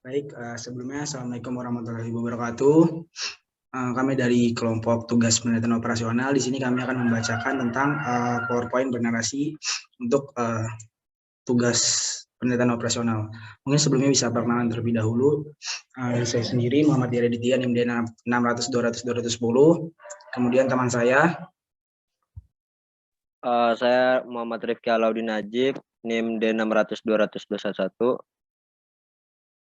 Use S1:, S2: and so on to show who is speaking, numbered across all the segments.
S1: Baik, sebelumnya Assalamualaikum warahmatullahi wabarakatuh. Kami dari kelompok tugas penelitian operasional. Di sini kami akan membacakan tentang PowerPoint bernarasi untuk tugas penelitian operasional. Mungkin sebelumnya bisa perkenalan terlebih dahulu. Dari saya sendiri Muhammad Yari Ditya, NIM D 600-200-210. Kemudian teman saya.
S2: Saya Muhammad Rifki Alaudin Najib, NIM D 600-200-211.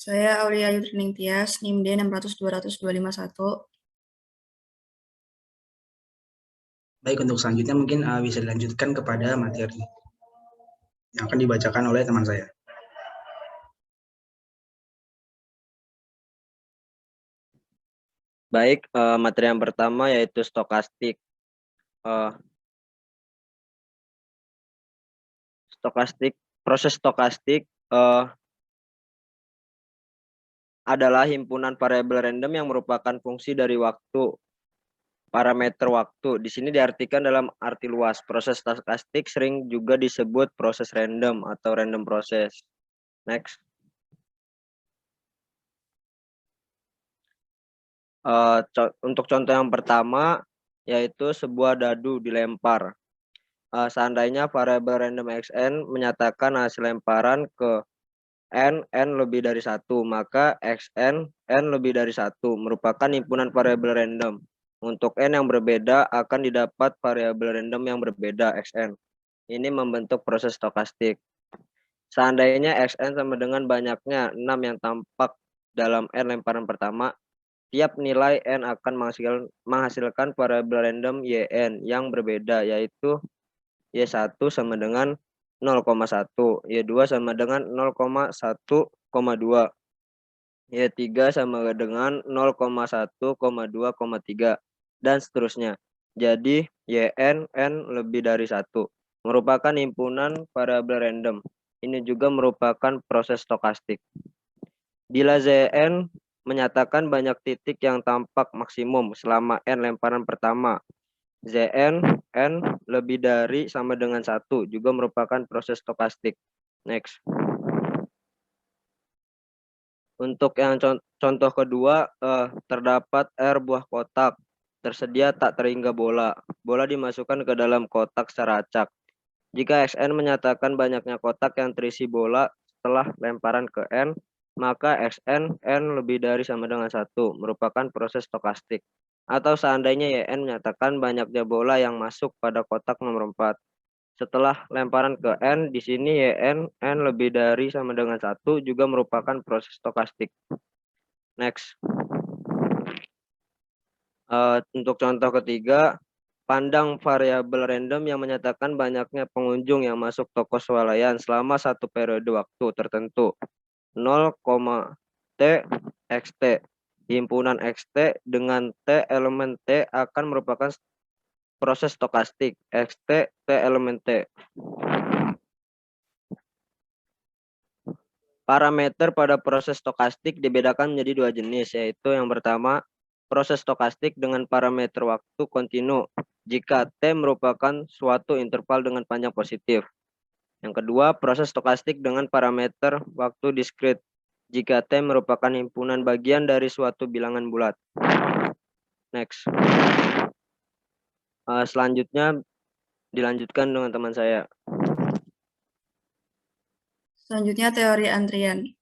S3: Saya Aulia Yudrining Tias, NIM D 600-200-251.
S1: Baik, untuk selanjutnya mungkin bisa dilanjutkan kepada materi yang akan dibacakan oleh teman saya.
S2: Baik, materi yang pertama yaitu stokastik. Proses stokastik adalah himpunan variabel random yang merupakan fungsi dari waktu, parameter waktu. Di sini diartikan dalam arti luas. Proses stokastik sering juga disebut proses random atau random process. Next. Untuk contoh yang pertama yaitu sebuah dadu dilempar. Seandainya variabel random xn menyatakan hasil lemparan ke n lebih dari 1, maka xn n lebih dari 1 merupakan himpunan variabel random. Untuk n yang berbeda akan didapat variabel random yang berbeda xn. Ini membentuk proses stokastik. Seandainya xn sama dengan banyaknya 6 yang tampak dalam n lemparan pertama, tiap nilai n akan menghasilkan variabel random yn yang berbeda, yaitu y1 sama dengan 0,1, y2 sama dengan 0,1,2, y3 sama dengan 0,1,2,3, dan seterusnya. Jadi yn n lebih dari 1 merupakan himpunan variabel random. Ini juga merupakan proses stokastik. Bila Zn menyatakan banyak titik yang tampak maksimum selama n lemparan pertama, Zn n lebih dari sama dengan 1 juga merupakan proses stokastik. Next. Untuk yang contoh kedua, terdapat R buah kotak, tersedia tak terhingga bola. Bola dimasukkan ke dalam kotak secara acak. Jika Xn menyatakan banyaknya kotak yang terisi bola setelah lemparan ke N, maka Xn n lebih dari sama dengan 1 merupakan proses stokastik. Atau seandainya Yn menyatakan banyaknya bola yang masuk pada kotak nomor 4. Setelah lemparan ke N, di sini Yn n lebih dari sama dengan 1 juga merupakan proses stokastik. Next. Untuk contoh ketiga, pandang variabel random yang menyatakan banyaknya pengunjung yang masuk toko swalayan selama satu periode waktu tertentu. 0, T xt. Himpunan xt dengan T elemen T akan merupakan proses stokastik. Xt T elemen T. Parameter pada proses stokastik dibedakan menjadi dua jenis, yaitu yang pertama, proses stokastik dengan parameter waktu kontinu jika T merupakan suatu interval dengan panjang positif. Yang kedua, proses stokastik dengan parameter waktu diskrit jika T merupakan himpunan bagian dari suatu bilangan bulat. Next. Selanjutnya dilanjutkan dengan teman saya.
S3: Selanjutnya teori antrian.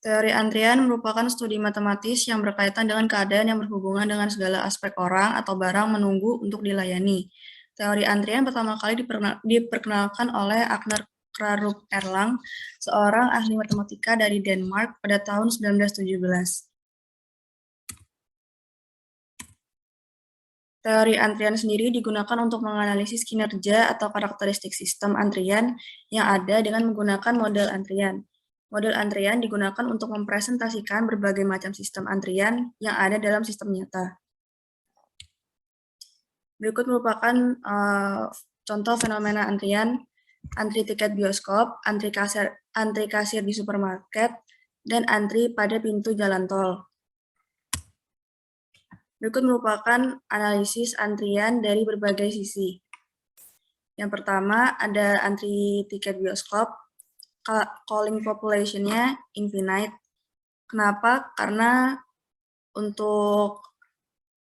S3: Teori antrian merupakan studi matematis yang berkaitan dengan keadaan yang berhubungan dengan segala aspek orang atau barang menunggu untuk dilayani. Teori antrian pertama kali diperkenalkan oleh Agner Krarup Erlang, seorang ahli matematika dari Denmark pada tahun 1917. Teori antrian sendiri digunakan untuk menganalisis kinerja atau karakteristik sistem antrian yang ada dengan menggunakan model antrian. Model antrian digunakan untuk mempresentasikan berbagai macam sistem antrian yang ada dalam sistem nyata. Berikut merupakan contoh fenomena antrian, antri tiket bioskop, antri kasir di supermarket, dan antri pada pintu jalan tol. Berikut merupakan analisis antrian dari berbagai sisi. Yang pertama ada antri tiket bioskop, calling population-nya infinite. Kenapa? Karena untuk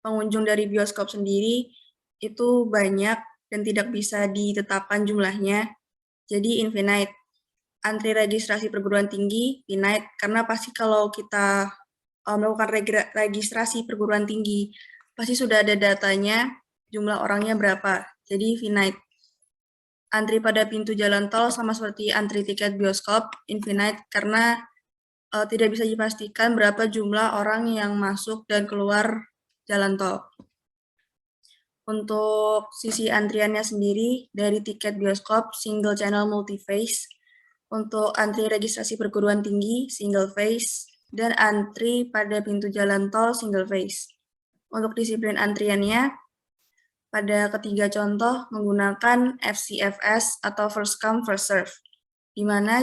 S3: pengunjung dari bioskop sendiri itu banyak dan tidak bisa ditetapkan jumlahnya, jadi infinite. Antri registrasi perguruan tinggi finite, karena pasti kalau kita melakukan registrasi perguruan tinggi, pasti sudah ada datanya, jumlah orangnya berapa, jadi finite. Antri pada pintu jalan tol sama seperti antri tiket bioskop, infinite, karena tidak bisa dipastikan berapa jumlah orang yang masuk dan keluar jalan tol. Untuk sisi antriannya sendiri, dari tiket bioskop, single channel multi-phase, untuk antri registrasi perguruan tinggi, single phase, dan antri pada pintu jalan tol, single phase. Untuk disiplin antriannya, pada ketiga contoh menggunakan FCFS atau first come first serve, di mana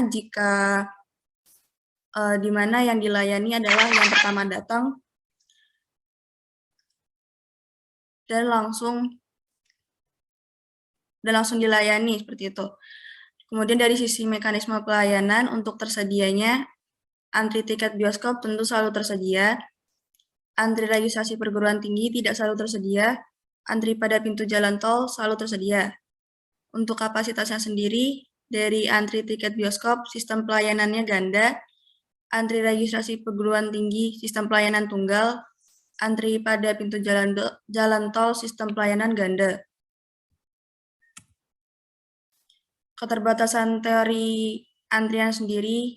S3: yang dilayani adalah yang pertama datang dan langsung dilayani seperti itu. Kemudian dari sisi mekanisme pelayanan untuk tersedianya antri tiket bioskop tentu selalu tersedia, antri registrasi perguruan tinggi tidak selalu tersedia, antri pada pintu jalan tol selalu tersedia. Untuk kapasitasnya sendiri, dari antri tiket bioskop, sistem pelayanannya ganda, antri registrasi perguruan tinggi, sistem pelayanan tunggal, antri pada pintu jalan tol, sistem pelayanan ganda. Keterbatasan teori antrian sendiri,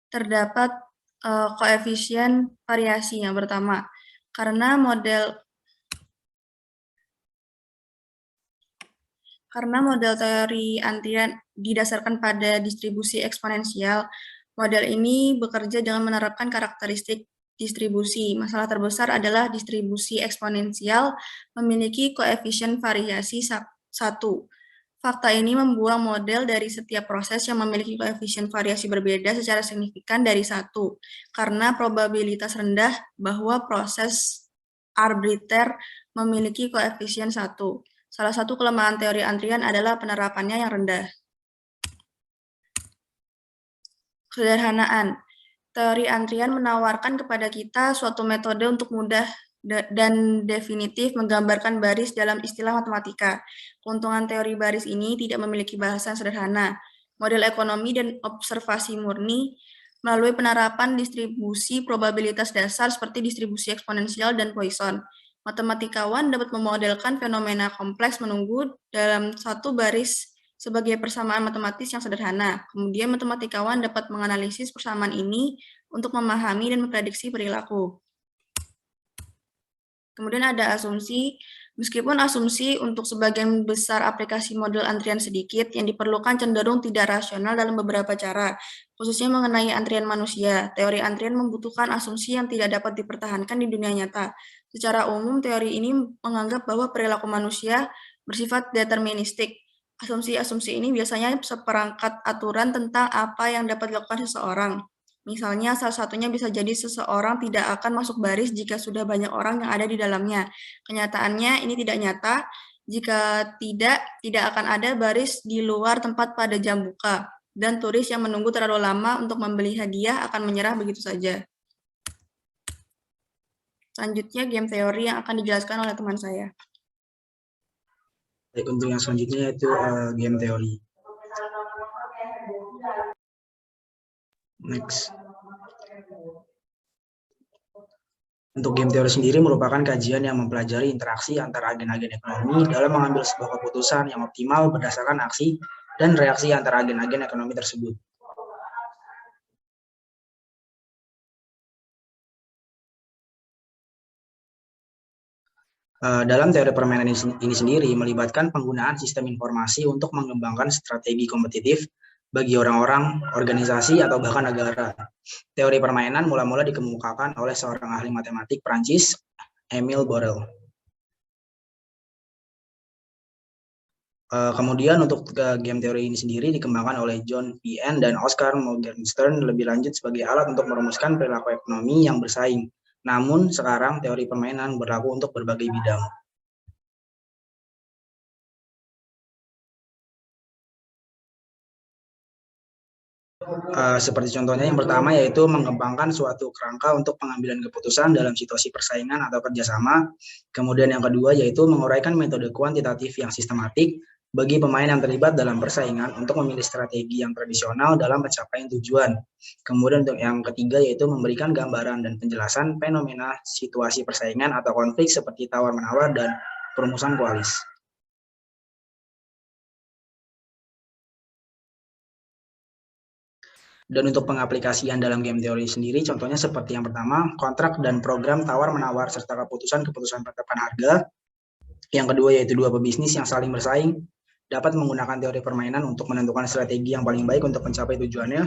S3: terdapat koefisien variasi yang pertama, karena model teori antrian didasarkan pada distribusi eksponensial, model ini bekerja dengan menerapkan karakteristik distribusi. Masalah terbesar adalah distribusi eksponensial memiliki koefisien variasi 1. Fakta ini membuang model dari setiap proses yang memiliki koefisien variasi berbeda secara signifikan dari 1, karena probabilitas rendah bahwa proses arbiter memiliki koefisien 1. Salah satu kelemahan teori antrian adalah penerapannya yang rendah. Kesederhanaan. Teori antrian menawarkan kepada kita suatu metode untuk mudah dan definitif menggambarkan baris dalam istilah matematika. Keuntungan teori baris ini tidak memiliki bahasan sederhana. Model ekonomi dan observasi murni melalui penerapan distribusi probabilitas dasar seperti distribusi eksponensial dan Poisson. Matematikawan dapat memodelkan fenomena kompleks menunggu dalam satu baris sebagai persamaan matematis yang sederhana. Kemudian matematikawan dapat menganalisis persamaan ini untuk memahami dan memprediksi perilaku. Kemudian ada asumsi. Meskipun asumsi untuk sebagian besar aplikasi model antrian sedikit, yang diperlukan cenderung tidak rasional dalam beberapa cara, khususnya mengenai antrian manusia. Teori antrian membutuhkan asumsi yang tidak dapat dipertahankan di dunia nyata. Secara umum, teori ini menganggap bahwa perilaku manusia bersifat deterministik. Asumsi-asumsi ini biasanya seperangkat aturan tentang apa yang dapat dilakukan seseorang. Misalnya, salah satunya bisa jadi seseorang tidak akan masuk baris jika sudah banyak orang yang ada di dalamnya. Kenyataannya ini tidak nyata. Jika tidak akan ada baris di luar tempat pada jam buka. Dan turis yang menunggu terlalu lama untuk membeli hadiah akan menyerah begitu saja. Selanjutnya, game teori yang akan dijelaskan oleh teman saya.
S1: Baik, untuk yang selanjutnya yaitu game teori. Next. Untuk game teori sendiri merupakan kajian yang mempelajari interaksi antara agen-agen ekonomi dalam mengambil sebuah keputusan yang optimal berdasarkan aksi dan reaksi antara agen-agen ekonomi tersebut. Dalam teori permainan ini sendiri melibatkan penggunaan sistem informasi untuk mengembangkan strategi kompetitif bagi orang-orang, organisasi, atau bahkan negara. Teori permainan mula-mula dikemukakan oleh seorang ahli matematik Prancis, Émile Borel. Kemudian untuk game teori ini sendiri dikembangkan oleh John P.N. dan Oscar Morgenstern lebih lanjut sebagai alat untuk merumuskan perilaku ekonomi yang bersaing Namun sekarang teori permainan berlaku untuk berbagai bidang. Seperti contohnya yang pertama yaitu mengembangkan suatu kerangka untuk pengambilan keputusan dalam situasi persaingan atau kerjasama. Kemudian yang kedua yaitu menguraikan metode kuantitatif yang sistematik bagi pemain yang terlibat dalam persaingan untuk memilih strategi yang tradisional dalam pencapaian tujuan. Kemudian untuk yang ketiga yaitu memberikan gambaran dan penjelasan fenomena situasi persaingan atau konflik seperti tawar-menawar dan perumusan koalisi. Dan untuk pengaplikasian dalam game teori sendiri, contohnya seperti yang pertama, kontrak dan program tawar-menawar serta keputusan-keputusan penetapan harga. Yang kedua yaitu dua pebisnis yang saling bersaing dapat menggunakan teori permainan untuk menentukan strategi yang paling baik untuk mencapai tujuannya.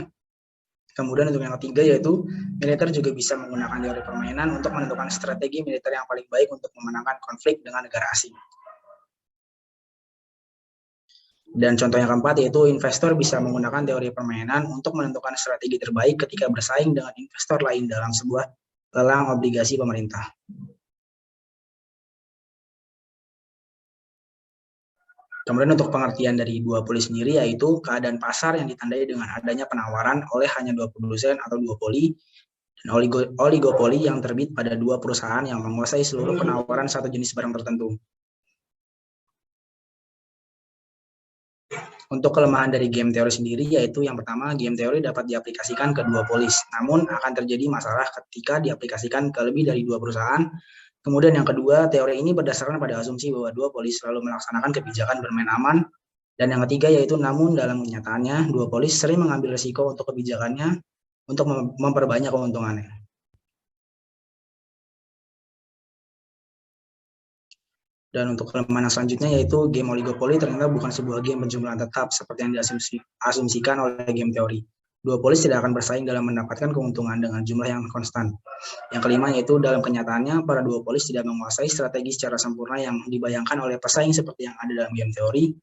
S1: Kemudian untuk yang ketiga yaitu militer juga bisa menggunakan teori permainan untuk menentukan strategi militer yang paling baik untuk memenangkan konflik dengan negara asing. Dan contoh yang keempat yaitu investor bisa menggunakan teori permainan untuk menentukan strategi terbaik ketika bersaing dengan investor lain dalam sebuah lelang obligasi pemerintah. Kemudian untuk pengertian dari duopoli sendiri yaitu keadaan pasar yang ditandai dengan adanya penawaran oleh hanya dua produsen atau duopoli, dan oligopoli yang terbit pada dua perusahaan yang menguasai seluruh penawaran satu jenis barang tertentu. Untuk kelemahan dari game teori sendiri yaitu yang pertama, game teori dapat diaplikasikan ke dua polis, namun akan terjadi masalah ketika diaplikasikan ke lebih dari dua perusahaan. Kemudian yang kedua, teori ini berdasarkan pada asumsi bahwa dua polis selalu melaksanakan kebijakan bermain aman. Dan yang ketiga yaitu namun dalam kenyataannya dua polis sering mengambil risiko untuk kebijakannya untuk memperbanyak keuntungannya. Dan untuk kelemahan selanjutnya yaitu game oligopoli ternyata bukan sebuah game penjumlahan tetap seperti yang diasumsikan oleh game teori. Dua polis tidak akan bersaing dalam mendapatkan keuntungan dengan jumlah yang konstan. Yang kelima yaitu dalam kenyataannya para dua polis tidak menguasai strategi secara sempurna yang dibayangkan oleh pesaing seperti yang ada dalam game teori.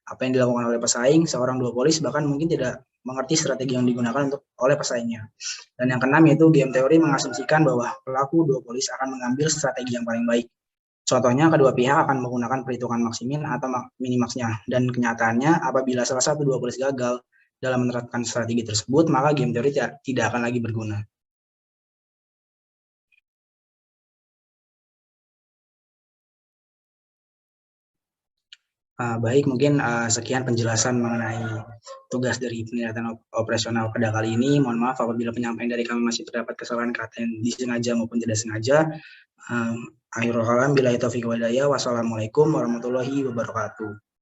S1: Apa yang dilakukan oleh pesaing, seorang dua polis bahkan mungkin tidak mengerti strategi yang digunakan oleh pesaingnya. Dan yang keenam yaitu game teori mengasumsikan bahwa pelaku dua polis akan mengambil strategi yang paling baik. Contohnya, kedua pihak akan menggunakan perhitungan maksimin atau minimaksnya. Dan kenyataannya, apabila salah satu dua polis gagal dalam menerapkan strategi tersebut, maka game teori tidak akan lagi berguna. Baik, mungkin sekian penjelasan mengenai tugas dari penilaian operasional pada kali ini. Mohon maaf apabila penyampaian dari kami masih terdapat kesalahan kata yang disengaja maupun tidak sengaja. Akhirul kalam, billahi taufiq wal hidayah. Wassalamualaikum warahmatullahi wabarakatuh.